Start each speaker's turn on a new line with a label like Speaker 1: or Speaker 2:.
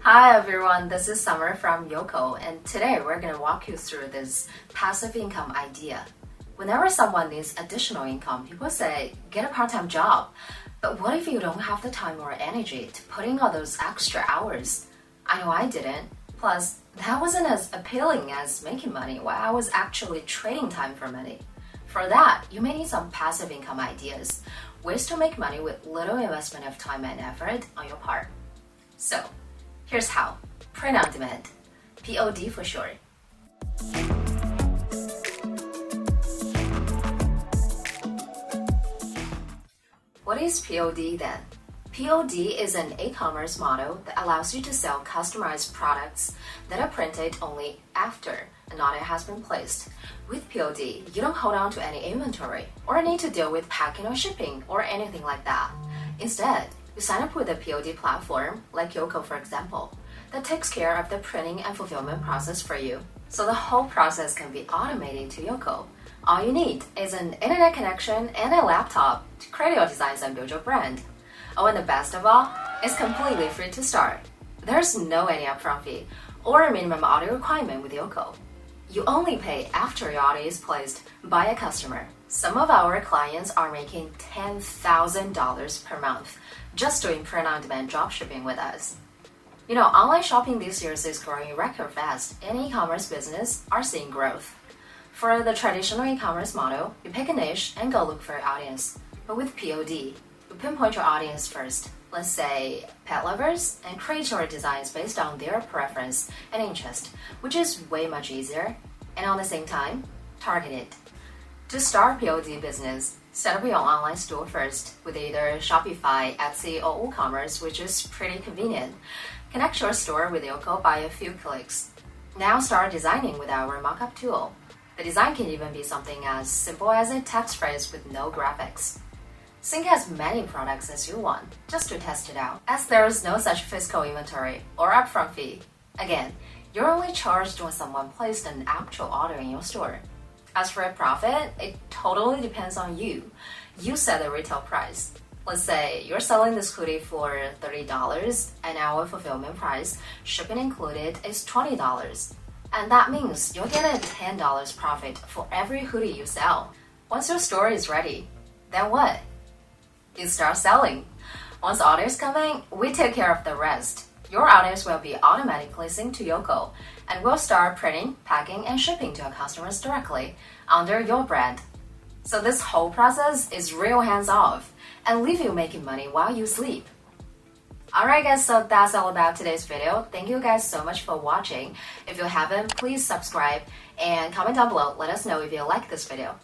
Speaker 1: Hi everyone, this is Summer from Yoycol, and today we're going to walk you through this passive income idea. Whenever someone needs additional income, people say, get a part-time job. But what if you don't have the time or energy to put in all those extra hours? I know I didn't. Plus, that wasn't as appealing as making money while I was actually trading time for money. For that, you may need some passive income ideas, ways to make money with little investment of time and effort on your part. So, here's how. Print on demand. POD for short. What is POD then? POD is an e-commerce model that allows you to sell customized products that are printed only after an order has been placed. With POD, you don't hold on to any inventory or need to deal with packing or shipping or anything like that. Instead, you sign up with a POD platform, like Yoycol for example, that takes care of the printing and fulfillment process for you. So the whole process can be automated to Yoycol. All you need is an internet connection and a laptop to create your designs and build your brand. Oh, and the best of all, it's completely free to start. There's no any upfront fee or a minimum order requirement with Yoycol. You only pay after your order is placed by a customer. Some of our clients are making $10,000 per month just doing print-on-demand dropshipping with us. You know, online shopping these years is growing record fast, and e-commerce business are seeing growth. For the traditional e-commerce model, you pick a niche and go look for your audience. But with POD, you pinpoint your audience first. Let's say pet lovers, and create your designs based on their preference and interest, which is way much easier, and at the same time, targeted. To start POD business, set up your online store first with either Shopify, Etsy, or Woocommerce, which is pretty convenient. Connect your store with Yoycol by a few clicks. Now start designing with our mockup tool. The design can even be something as simple as a text phrase with no graphics. Sync as many products as you want, just to test it out, as there is no such physical inventory or upfront fee. Again, you're only charged when someone placed an actual order in your store. As for a profit, it totally depends on you. You set the retail price. Let's say you're selling this hoodie for $30, and our fulfillment price, shipping included, is $20. And that means you'll get a $10 profit for every hoodie you sell. Once your store is ready, then what? You start selling. Once orders come in, we take care of the rest. Your orders will be automatically synced to Yoycol, and we'll start printing, packing, and shipping to our customers directly under your brand. So this whole process is real hands-off and leave you making money while you sleep. Alright guys, so that's all about today's video. Thank you guys so much for watching. If you haven't, please subscribe and comment down below. Let us know if you like this video.